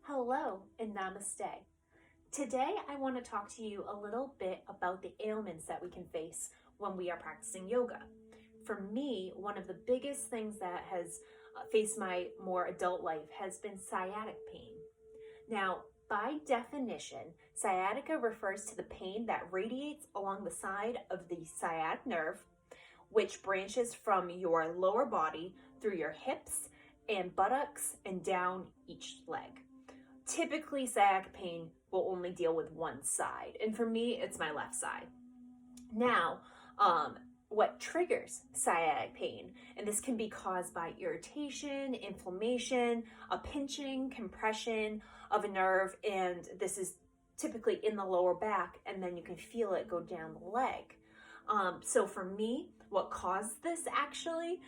Hello and namaste. Today I want to talk to you a little bit about the ailments that we can face when we are practicing yoga. For me, one of the biggest things that has faced my more adult life has been sciatic pain. Now, by definition, sciatica refers to the pain that radiates along the side of the sciatic nerve, which branches from your lower body through your hips and buttocks and down each leg. Typically, sciatic pain will only deal with one side, and for me, it's my left side. Now, what triggers sciatic pain, and this can be caused by irritation, inflammation, a pinching, compression of a nerve, and this is typically in the lower back, and then you can feel it go down the leg. So for me, what caused this actually,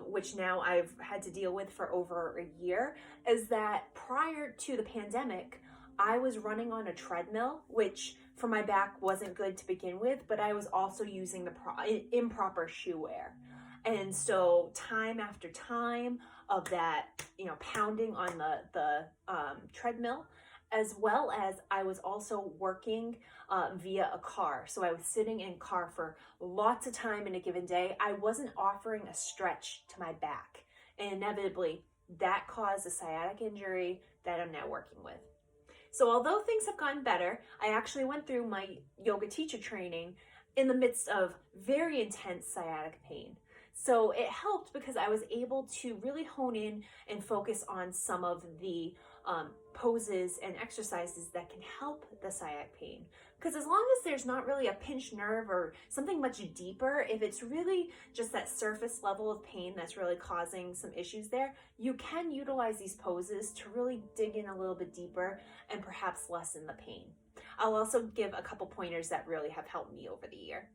which now I've had to deal with for over a year, is that prior to the pandemic, I was running on a treadmill, which for my back wasn't good to begin with, but I was also using the improper shoe wear. And so time after time of that, pounding on the treadmill, as well as I was also working via a car. So I was sitting in a car for lots of time in a given day. I wasn't offering a stretch to my back. And inevitably, that caused a sciatic injury that I'm now working with. So although things have gotten better, I actually went through my yoga teacher training in the midst of very intense sciatic pain. So it helped because I was able to really hone in and focus on some of the poses and exercises that can help the sciatic pain. Because as long as there's not really a pinched nerve or something much deeper, if it's really just that surface level of pain that's really causing some issues there, you can utilize these poses to really dig in a little bit deeper and perhaps lessen the pain. I'll also give a couple pointers that really have helped me over the year.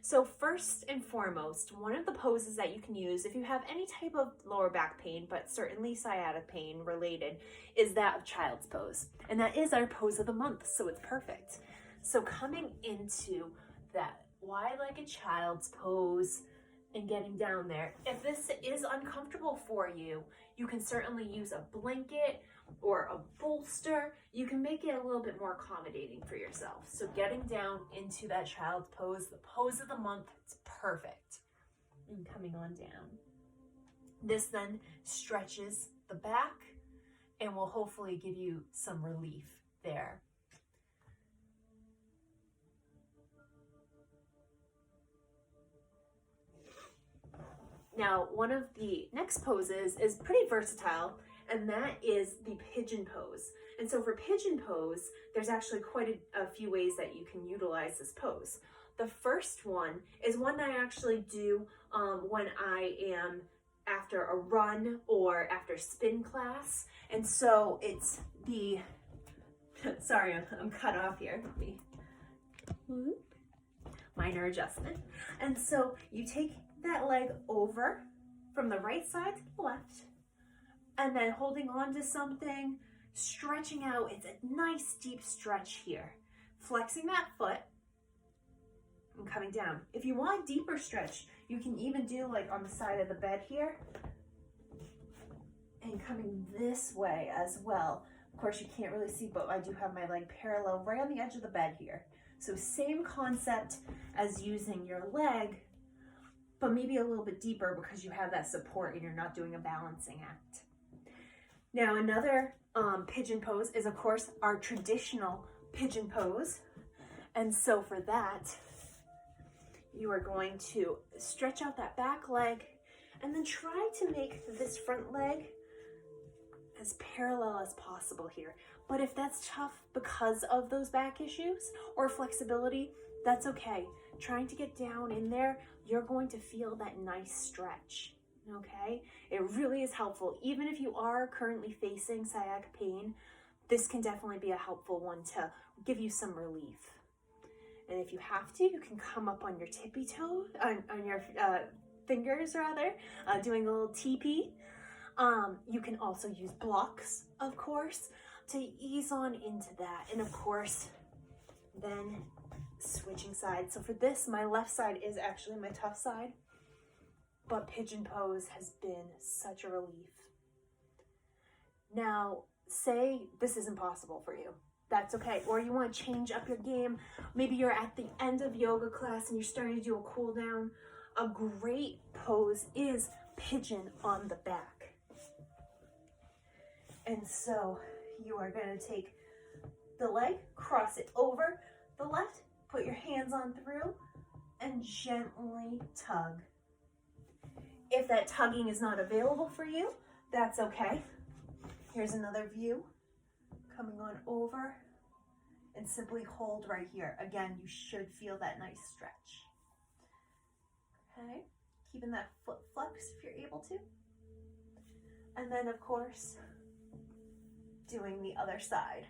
So first and foremost, one of the poses that you can use if you have any type of lower back pain, but certainly sciatic pain related, is that of child's pose. And that is our pose of the month, so it's perfect. So coming into that wide-legged child's pose and getting down there, if this is uncomfortable for you, you can certainly use a blanket or a bolster. You can make it a little bit more accommodating for yourself. So getting down into that child's pose, the pose of the month, it's perfect. And coming on down. This then stretches the back and will hopefully give you some relief there. Now, one of the next poses is pretty versatile, and that is the pigeon pose. And so for pigeon pose, there's actually quite a few ways that you can utilize this pose. The first one is one that I actually do when I am after a run or after spin class. And so it's the, sorry, I'm cut off here. Let me, minor adjustment. And so you take that leg over from the right side to the left, and then holding on to something, stretching out. It's a nice deep stretch here. Flexing that foot and coming down. If you want a deeper stretch, you can even do like on the side of the bed here and coming this way as well. Of course, you can't really see, but I do have my leg parallel right on the edge of the bed here. So same concept as using your leg, but maybe a little bit deeper because you have that support and you're not doing a balancing act. Now, another pigeon pose is, of course, our traditional pigeon pose. And so for that, you are going to stretch out that back leg and then try to make this front leg as parallel as possible here. But if that's tough because of those back issues or flexibility, that's okay. Trying to get down in there, you're going to feel that nice stretch, okay? It really is helpful. Even if you are currently facing sciatic pain, this can definitely be a helpful one to give you some relief. And if you have to, you can come up on your tippy toe, on your fingers rather, doing a little TP. You can also use blocks, of course, to ease on into that. And of course, then switching sides. So for this, my left side is actually my tough side, but pigeon pose has been such a relief. Now, say this isn't possible for you. That's okay. Or you want to change up your game. Maybe you're at the end of yoga class and you're starting to do a cool down. A great pose is pigeon on the back. And so you are going to take the leg, cross it over the left, put your hands on through, and gently tug. If that tugging is not available for you, that's okay. Here's another view. Coming on over, and simply hold right here. Again, you should feel that nice stretch. Okay, keeping that foot flexed if you're able to. And then, of course, doing the other side.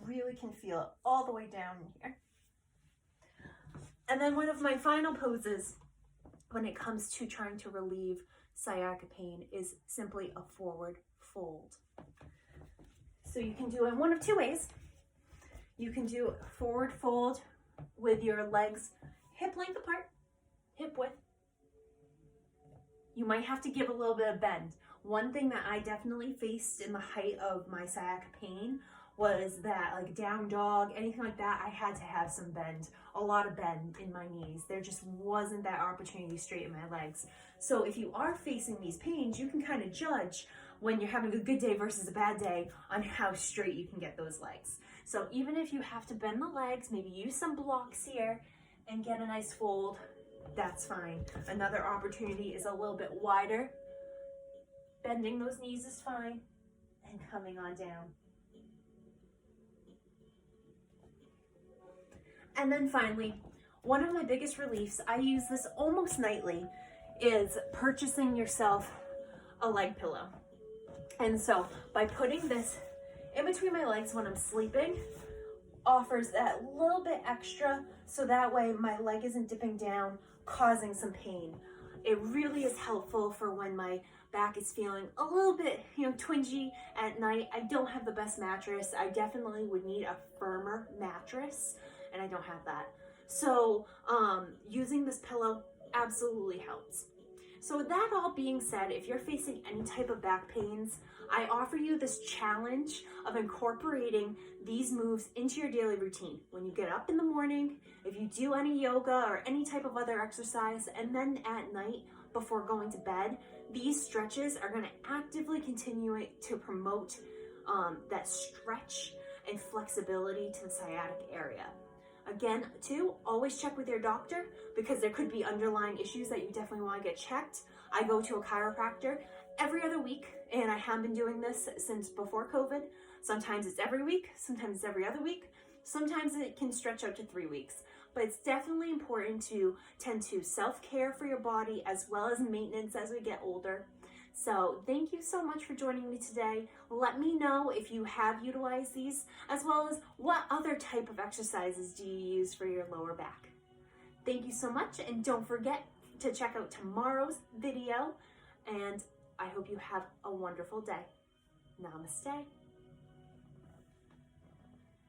Really can feel it all the way down here. And then one of my final poses when it comes to trying to relieve sciatica pain is simply a forward fold. So you can do it in one of two ways. You can do forward fold with your legs hip length apart, hip width. You might have to give a little bit of bend. One thing that I definitely faced in the height of my sciatica pain was that, like down dog, anything like that, I had to have some bend, a lot of bend in my knees. There just wasn't that opportunity to straighten my legs. So if you are facing these pains, you can kind of judge when you're having a good day versus a bad day on how straight you can get those legs. So even if you have to bend the legs, maybe use some blocks here and get a nice fold, that's fine. Another opportunity is a little bit wider. Bending those knees is fine, and coming on down. And then finally, one of my biggest reliefs, I use this almost nightly, is purchasing yourself a leg pillow. And so by putting this in between my legs when I'm sleeping, offers that little bit extra so that way my leg isn't dipping down, causing some pain. It really is helpful for when my back is feeling a little bit, twingy at night. I don't have the best mattress. I definitely would need a firmer mattress, and I don't have that. So using this pillow absolutely helps. So with that all being said, if you're facing any type of back pains, I offer you this challenge of incorporating these moves into your daily routine. When you get up in the morning, if you do any yoga or any type of other exercise, and then at night before going to bed, these stretches are going to actively continue to promote that stretch and flexibility to the sciatic area. Again, too, always check with your doctor because there could be underlying issues that you definitely want to get checked. I go to a chiropractor every other week, and I have been doing this since before COVID. Sometimes it's every week, sometimes it's every other week, sometimes it can stretch out to 3 weeks. But it's definitely important to tend to self-care for your body as well as maintenance as we get older. So thank you so much for joining me today. Let me know if you have utilized these, as well as what other type of exercises do you use for your lower back. Thank you so much, and don't forget to check out tomorrow's video, and I hope you have a wonderful day. Namaste.